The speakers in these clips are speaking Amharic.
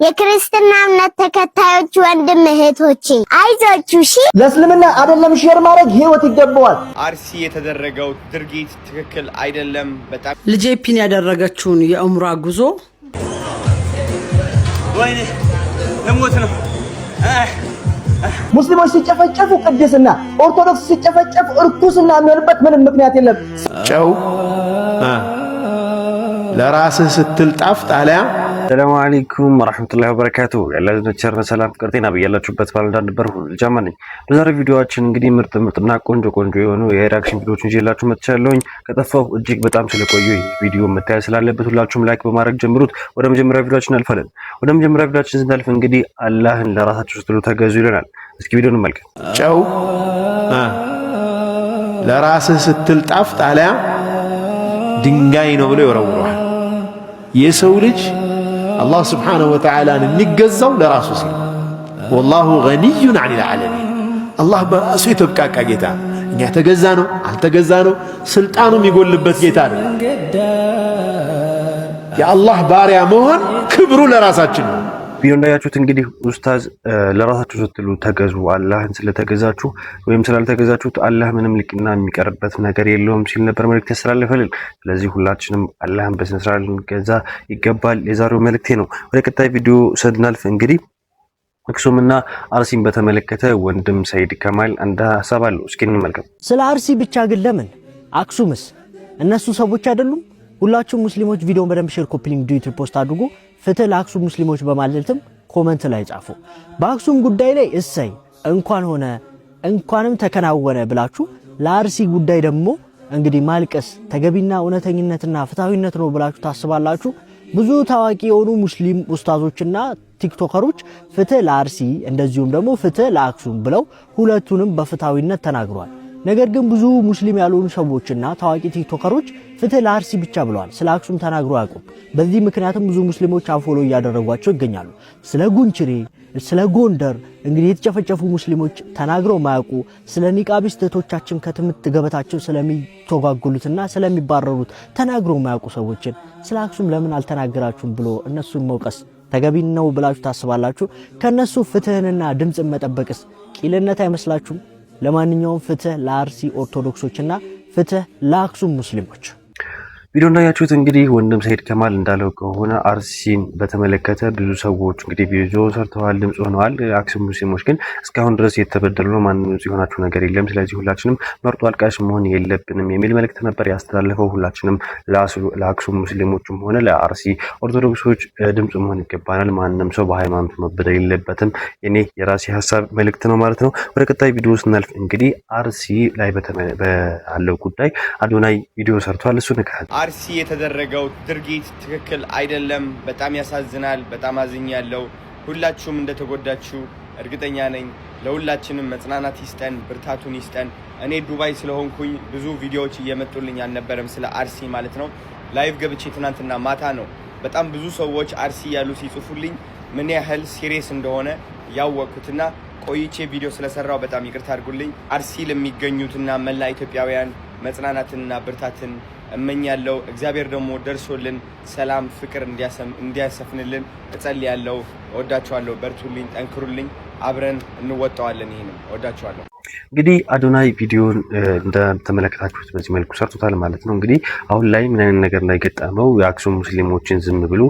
የክርስትና እምነት ተከታዮች ወንድም እህቶቼ አይዟችሁ እሺ ለእስልምና አይደለም ሼር ማድረግ ህይወት ይገባዋል አርሲ የተደረገው ድርጊት ትክክል አይደለም በጣም ልጄ ፒን ያደረገችውን የኡምራ ጉዞ ወይኔ ለሞት ነው ሙስሊሞች ሲጨፈጨፉ ቅድስና ኦርቶዶክስ ሲጨፈጨፉ እርኩስና የሚሆንበት ምንም ምክንያት የለም ጨው ለራስህ ስትል ጣፍጥ አለያ ሰላም አለይኩም ወራህመቱላሂ ወበረካቱ ያላችሁ ቸር ሰላም ፍቅርቴና በያላችሁበት ባልንዳ ነበር ጃማን ነኝ በዛሬ ቪዲዮአችን እንግዲህ ምርጥና ቆንጆ የሆኑ የሪአክሽን ቪዲዮዎችን ይዤላችሁ መጥቻለሁኝ ከጠፋው እጅግ በጣም ስለቆየ ቪዲዮ መታየት ስላለበት ሁላችሁም ላይክ በማድረግ ጀምሩት ወደ መጀመሪያው ቪዲዮአችን አልፈለን ወደ መጀመሪያው ቪዲዮአችን ስናልፍ እንግዲህ አላህን ለራሳችሁ ስትሉ ተገዙ ይለናል እስኪ ቪዲዮውን እንመልከት ጨው ለራስህ ስትል ጣፍጥ አለያ ድንጋይ ነው ብሎ ይወረውራል የሰው ልጅ الله سبحانه وتعالى نيجزاو لراسو سي والله غني عن العالمين الله براسو يتبقى ጌታ እኛ ተገዛነው አልተገዛነው ስልጣኑ የሚጎልበት ጌታ ነው የአላህ ባሪያ መሆን ክብሩ ለራሳችን ነው ቪዲዮ እንዳያችሁት እንግዲህ ኡስታዝ ለራሳችሁ ስትሉ ተገዙ አላህን ስለተገዛችሁ ወይም ስላልተገዛችሁት አላህ ምንም ልቅና የሚቀርበት ነገር የለውም ሲል ነበር መልእክት ያስተላልፈልን ስለዚህ ሁላችንም አላህን በስነ ስርዓት ልንገዛ ይገባል የዛሬው መልእክቴ ነው ወደ ቀጣይ ቪዲዮ ስናልፍ እንግዲህ አክሱምና አርሲን በተመለከተ ወንድም ሰይድ ከማል አንድ ሐሳብ አለው እስኪ እንመልከት ስለ አርሲ ብቻ ግን ለምን አክሱምስ እነሱ ሰዎች አይደሉም ሁላችሁም ሙስሊሞች ቪዲዮን በደንብ ሼር ኮፒ ሊንክ ዲዩት ፖስት አድርጉ ፍትህ ለአክሱም ሙስሊሞች በማለትም ኮሜንት ላይ ጻፉ በአክሱም ጉዳይ ላይ እሰይ እንኳን ሆነ እንኳንም ተከናወነ ብላችሁ ለአርሲ ጉዳይ ደግሞ እንግዲህ ማልቀስ ተገቢና እውነተኝነትና ፍትሃዊነት ነው ብላችሁ ታስባላችሁ ብዙ ታዋቂ የሆኑ ሙስሊም ኡስታዞችና ቲክቶከሮች ፍትህ ለአርሲ እንደዚሁም ደግሞ ፍትህ ለአክሱም ብለው ሁለቱንም በፍትሃዊነት ተናግረዋል ነገር ግን ብዙ ሙስሊም ያልሆኑ ሰዎችና ታዋቂ ቲክቶከሮች ፍትህ ለአርሲ ብቻ ብለዋል ስለ አክሱም ተናግረው ያውቁም በዚህ ምክንያቱም ብዙ ሙስሊሞች አንፎሎ ያደረጓቸው ይገኛሉ ስለ ጉንችሬ ስለ ጎንደር እንግዲህ የተጨፈጨፉ ሙስሊሞች ተናግረው ማያውቁ ስለ ኒቃቢስት እህቶቻችን ከትምት ገበታቸው ስለሚተጓጉሉትና ስለሚባረሩት ተናግረው ማያውቁ ሰዎችን ስለ አክሱም ለምን አልተናገራችሁም ብሎ እነሱን መውቀስ ተገቢ ነው ብላችሁ ታስባላችሁ ከነሱ ፍትህንና ድምጽን መጠበቅስ ቂልነት አይመስላችሁም ለማንኛውም ፍትህ ለአርሲ ኦርቶዶክሶችና ፍትህ ለአክሱም ሙስሊሞች ቪዲዮ እንዳያችሁት እንግዲህ ወንድም ሰይድ ከማል እንዳለው ከሆነ አርሲን በተመለከተ ብዙ ሰዎች እንግዲህ ቪዲዮ ሰርተዋል ድምጽ ሆነዋል አክሱም ሙስሊሞች ግን እስካሁን ድረስ የተበደሉ ነው ማንንም ሲሆናችሁ ነገር የለም ስለዚህ ሁላችንም መርጦ አልቃሽ መሆን የለብንም የሚል መልእክት ነበር ያስተላልፈው ሁላችንም ለአክሱም ሙስሊሞችም ሆነ ለአርሲ ኦርቶዶክሶች ድምጽ መሆን ይገባናል ማንንም ሰው በሃይማኖት መበደል የለበትም እኔ የራሴ ሐሳብ መልእክት ነው ማለት ነው ወደ ቀጣይ ቪዲዮ ስናልፍ እንግዲህ አርሲ ላይ ባለው ጉዳይ አዶናይ ቪዲዮ ሰርቷል እሱ ነካል አርሲ የተደረገው ድርጊት ትክክል አይደለም በጣም ያሳዝናል በጣም አዝኛለሁ ሁላችሁም እንደተጎዳችሁ እርግጠኛ ነኝ ለሁላችንም መጽናናት ይስጠን ብርታቱን ይስጠን እኔ ዱባይ ስለሆንኩኝ ብዙ ቪዲዮዎች እየመጡልኝ አልነበረም ስለ አርሲ ማለት ነው ላይቭ ገብቼ ትናንትና ማታ ነው በጣም ብዙ ሰዎች አርሲ ያሉ ሲጽፉልኝ ምን ያህል ሲሪየስ እንደሆነ ያወቅኩትና ቆይቼ ቪዲዮ ስለሰራው በጣም ይቅርታ አድርጉልኝ አርሲ ለሚገኙትና መላ ኢትዮጵያውያን መጽናናትና ብርታትን እመኛለሁ እግዚአብሔር ደግሞ ደርሶልን ሰላም ፍቅር እንዲያሰፍንልን እጸልያለሁ ወዳችኋለሁ በርቱልኝ ጠንክሩልኝ አብረን እንወጣዋለን ይሄንን ወዳችኋለሁ እንግዲህ አዶናይ ቪዲዮን እንደተመለከታችሁት በዚህ መልኩ ሰርቶታል ማለት ነው እንግዲህ አሁን ላይ ምን አይነት ነገር ላይ ገጠመው የአክሱም ሙስሊሞችን ዝም ብሎ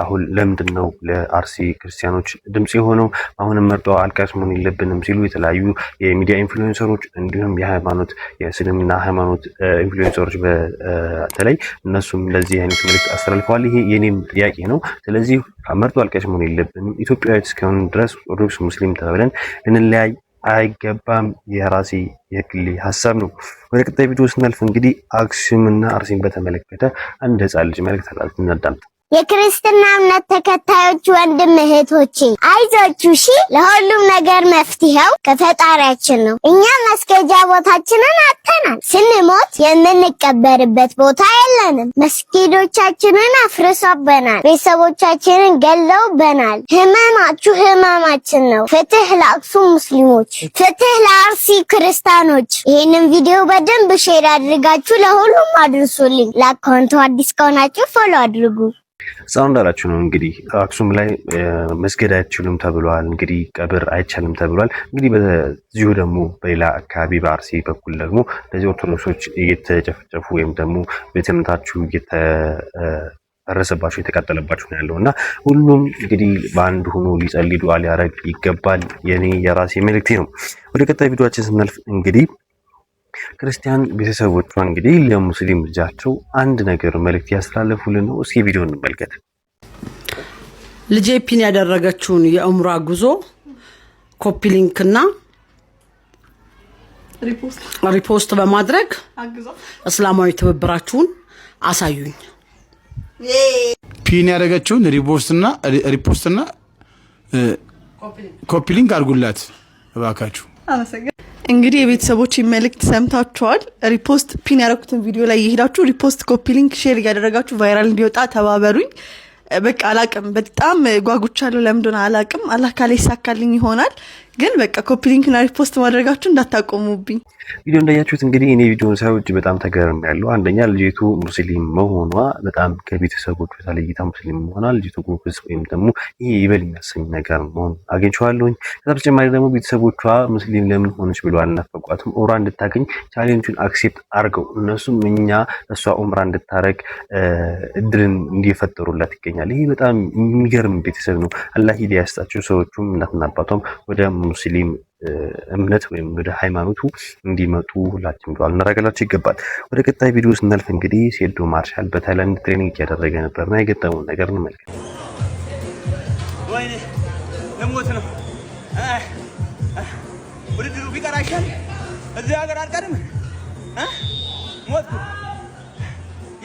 አሁን ለምንድነው ለአርሲ ክርስቲያኖች ድምጽ የሆነው አሁንም መርጦ አልቃሽ መሆን የለብንም ሲሉ የተለያዩ የሚዲያ ኢንፍሉዌንሰሮች እንዲሁም የሃይማኖት የእስልምና ሃይማኖት ኢንፍሉዌንሰሮች በተለይ እነሱም ለዚህ አይነት መልእክት አስተላልፈዋል ይሄ የኔም ጥያቄ ነው ስለዚህ መርጦ አልቃሽ መሆን የለብንም ኢትዮጵያዊ እስከሆነ ድረስ ኦርቶዶክስ ሙስሊም ተብለን እንለያይ አይገባም የራሴ የግሌ ሐሳብ ነው ወደ ቀጣይ ቪዲዮ ስናልፍ እንግዲህ አክሱምና አርሲን በተመለከተ አንድ ህፃን ልጅ መልእክት አስተላልፏል የክርስትና እምነት ተከታዮች ወንድም እህቶቼ አይዟችሁ እሺ ለሁሉም ነገር መፍትሄው ከፈጣሪያችን ነው እኛ መስገጃ ቦታችንን አጥተናል ስንሞት የምንቀበርበት ቦታ የለንም መስጊዶቻችንን አፍርሰውብናል ቤተሰቦቻችንን ገለውብናል ህመማችሁ ህመማችን ነው ፍትህ ለአክሱም ሙስሊሞች ፍትህ ለአርሲ ክርስቲያኖች ይሄንን ቪዲዮ በደንብ ሼር አድርጋችሁ ለሁሉም አድርሱልኝ ለአካውንቱ አዲስ ከሆናችሁ ፎሎ አድርጉ ጻው እንዳላችሁ ነው እንግዲህ አክሱም ላይ መስገድ አይችሉም ተብሏል። እንግዲህ ቀብር አይቻልም ተብሏል። እንግዲህ በዚሁ ደግሞ በሌላ አካባቢ በአርሲ በኩል ደግሞ ለዚህ ኦርቶዶክሶች እየተጨፈጨፉ ወይም ደግሞ ቤተ እምነታችሁ እየተፈረሰባቸው የተቃጠለባቸው ነው ያለውና ሁሉም እንግዲህ በአንድ ሆኖ ሊጸልይ ዱዓ ሊያደርግ ይገባል። የኔ የራሴ መልእክቴ ነው። ወደ ቀጣይ ቪዲዮአችን ስናልፍ እንግዲህ ክርስቲያን ቤተሰቦቿ እንግዲህ ለሙስሊም ልጃቸው አንድ ነገር መልእክት ያስተላለፉልን ነው። እስኪ ቪዲዮ እንመልከት። ልጄ ፒን ያደረገችውን የኡምራ ጉዞ ኮፒ ሊንክና ሪፖስት በማድረግ እስላማዊ ትብብራችሁን አሳዩኝ። ፒን ያደረገችውን ሪፖስትና ኮፒ ሊንክ አድርጉላት እባካችሁ። እንግዲህ የቤተሰቦች መልእክት ሰምታችኋል። ሪፖስት ፒን ያደረኩትን ቪዲዮ ላይ ይሄዳችሁ ሪፖስት ኮፒ ሊንክ ሼር ያደረጋችሁ ቫይራል እንዲወጣ ተባበሩኝ። በቃ አላቅም፣ በጣም ጓጉቻለሁ። ለምንድን አላቅም። አላህ ካለ ይሳካልኝ ይሆናል። ግን በቃ ኮፒ ሊንክ እና ሪፖስት ማድረጋችሁ እንዳታቆሙብኝ። ቪዲዮ እንዳያችሁት እንግዲህ እኔ ቪዲዮውን ሳይ በጣም ተገርሜያለሁ። አንደኛ ልጅቱ ሙስሊም መሆኗ በጣም ከቤተሰቦቿ ተለይታ ሙስሊም መሆኗ ልጅቱ ጎበዝ ወይም ደግሞ ይሄ ይበል የሚያሰኝ ነገር መሆን አግኝቼዋለሁኝ። ከዛ በተጨማሪ ደግሞ ቤተሰቦቿ ሙስሊም ለምን ሆነች ብሎ አልናፈቋትም። ኡምራ እንድታገኝ ቻሌንጁን አክሴፕት አድርገው እነሱም እኛ እሷ ኡምራ እንድታረግ እድልን እንዲፈጠሩላት ይገኛል። ይሄ በጣም የሚገርም ቤተሰብ ነው። አላህ ሂዳያ ያስጣቸው። ሰዎቹም እናትና አባቷም ወደ ሙስሊም እምነት ወይም ወደ ሃይማኖቱ እንዲመጡ ሁላችንም ዱዓ ልናደርግላቸው ይገባል። ወደ ቀጣይ ቪዲዮ ስናልፍ እንግዲህ ሴዶ ማርሻል በታይላንድ ትሬኒንግ እያደረገ ነበርና የገጠመውን ነገር እንመልከት። ወይኔ ለሞት ነው ውድድሩ ቢቀር አይሻል? እዚህ ሀገር አልቀርም ሞት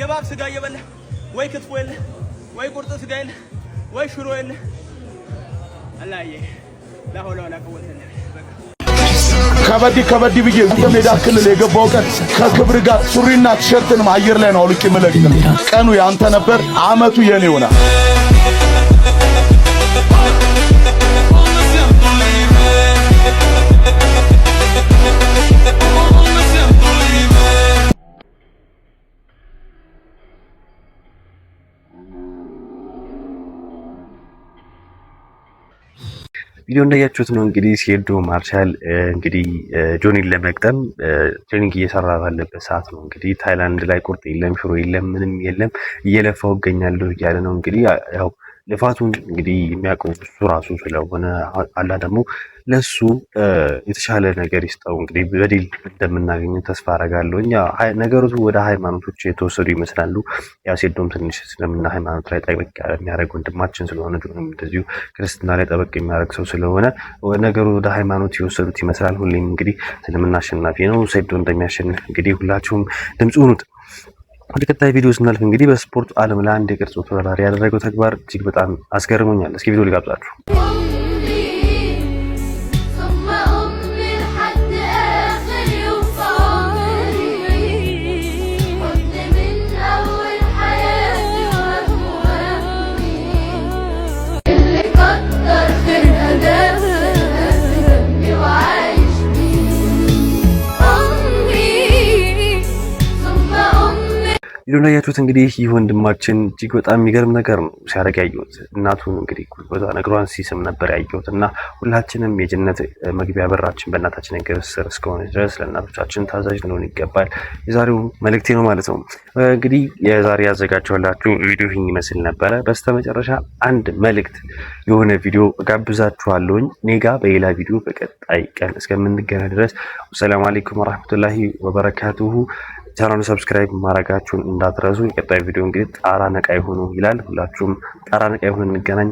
የባብ ስጋ እየበላ ወይ ክትፎ የለ ወይ ቁርጥ ስጋ የለ ወይ ሽሮ የለ አላየ ለሆነ ወላ ቀወተ ከበዲ ብዬ ሜዳ ክልል የገባው ቀን ከክብር ጋር ሱሪና ቲሸርትን አየር ላይ ነው አውልቄ መለቅም። ቀኑ ያንተ ነበር፣ አመቱ የኔ ሆና ቪዲዮ እንዳያችሁት ነው እንግዲህ ሴዶ ማርሻል እንግዲህ ጆኒን ለመቅጠም ትሬኒንግ እየሰራ ባለበት ሰዓት ነው እንግዲህ ታይላንድ ላይ ቁርጥ የለም ሽሮ የለም ምንም የለም እየለፋው እገኛለሁ እያለ ነው እንግዲህ ያው ልፋቱን እንግዲህ የሚያውቀው እሱ ራሱ ስለሆነ አላ ደግሞ ለሱ የተሻለ ነገር ይስጠው። እንግዲህ በዲል እንደምናገኝ ተስፋ አደርጋለሁ። እኛ ነገሮች ወደ ሃይማኖቶች የተወሰዱ ይመስላሉ። ያ ሴዶም ትንሽ ስለምና ሃይማኖት ላይ ጠበቅ የሚያደርግ ወንድማችን ስለሆነ ጆንም እንደዚሁ ክርስትና ላይ ጠበቅ የሚያደርግ ሰው ስለሆነ ነገሩ ወደ ሃይማኖት የወሰዱት ይመስላል። ሁሌም እንግዲህ ስለምና አሸናፊ ነው። ሴዶ እንደሚያሸንፍ እንግዲህ ሁላችሁም ድምጽ ሁኑት። ወደ ቀጣይ ቪዲዮ ስናልፍ እንግዲህ በስፖርት ዓለም ላይ አንድ የቅርጽ ተወዳዳሪ ያደረገው ተግባር እጅግ በጣም አስገርሞኛል። እስኪ ቪዲዮ ልጋብዛችሁ። ቪዲዮ ላይ ያያችሁት እንግዲህ ይህ ወንድማችን እጅግ በጣም የሚገርም ነገር ነው ሲያደርግ ያየሁት። እናቱን እንግዲህ ጉልበቷ ነግሯን ሲስም ነበር ያየሁት እና ሁላችንም የጀነት መግቢያ በራችን በእናታችን እግር ስር እስከሆነ ድረስ ለእናቶቻችን ታዛዥ ልንሆን ይገባል። የዛሬው መልእክቴ ነው ማለት ነው። እንግዲህ የዛሬ ያዘጋጀሁላችሁ ቪዲዮ ይህን ይመስል ነበረ። በስተመጨረሻ አንድ መልእክት የሆነ ቪዲዮ ጋብዛችኋለሁኝ። ኔጋ በሌላ ቪዲዮ በቀጣይ ቀን እስከምንገናኝ ድረስ ሰላም አለይኩም ወራህመቱላሂ ወበረካቱሁ። ቻናሉን ሰብስክራይብ ማድረጋችሁን እንዳትረሱ። የቀጣይ ቪዲዮ እንግዲህ ጣራ ነቃ ይሁኑ ይላል። ሁላችሁም ጣራ ነቃ ይሁኑ። እንገናኝ።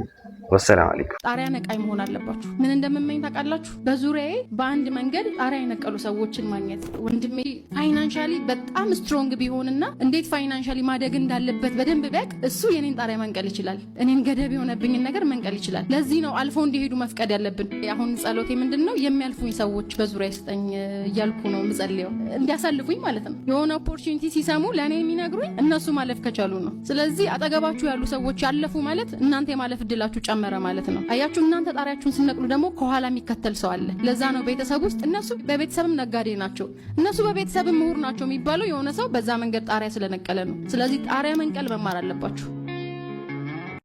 ወሰላም አለይኩም። ጣሪያ ነቃይ መሆን አለባችሁ። ምን እንደምመኝ ታውቃላችሁ? በዙሪያዬ በአንድ መንገድ ጣሪያ የነቀሉ ሰዎችን ማግኘት። ወንድሜ ፋይናንሻሊ በጣም ስትሮንግ ቢሆንና እንዴት ፋይናንሻሊ ማደግ እንዳለበት በደንብ ቢያቅ እሱ የኔን ጣሪያ መንቀል ይችላል። እኔን ገደብ የሆነብኝን ነገር መንቀል ይችላል። ለዚህ ነው አልፎ እንዲሄዱ መፍቀድ ያለብን። አሁን ጸሎቴ ምንድነው? የሚያልፉኝ ሰዎች በዙሪያ ይስጠኝ እያልኩ ነው ምጸልየው፣ እንዲያሳልፉኝ ማለት ነው። የሆነ ኦፖርቹኒቲ ሲሰሙ ለእኔ የሚነግሩኝ እነሱ ማለፍ ከቻሉ ነው። ስለዚህ አጠገባችሁ ያሉ ሰዎች ያለፉ ማለት እናንተ የማለፍ እድላችሁ ጨመረ ማለት ነው። አያችሁ፣ እናንተ ጣሪያችሁን ስነቅሉ ደግሞ ከኋላ የሚከተል ሰው አለ። ለዛ ነው ቤተሰብ ውስጥ እነሱ በቤተሰብም ነጋዴ ናቸው፣ እነሱ በቤተሰብም ምሁር ናቸው የሚባለው የሆነ ሰው በዛ መንገድ ጣሪያ ስለነቀለ ነው። ስለዚህ ጣሪያ መንቀል መማር አለባችሁ።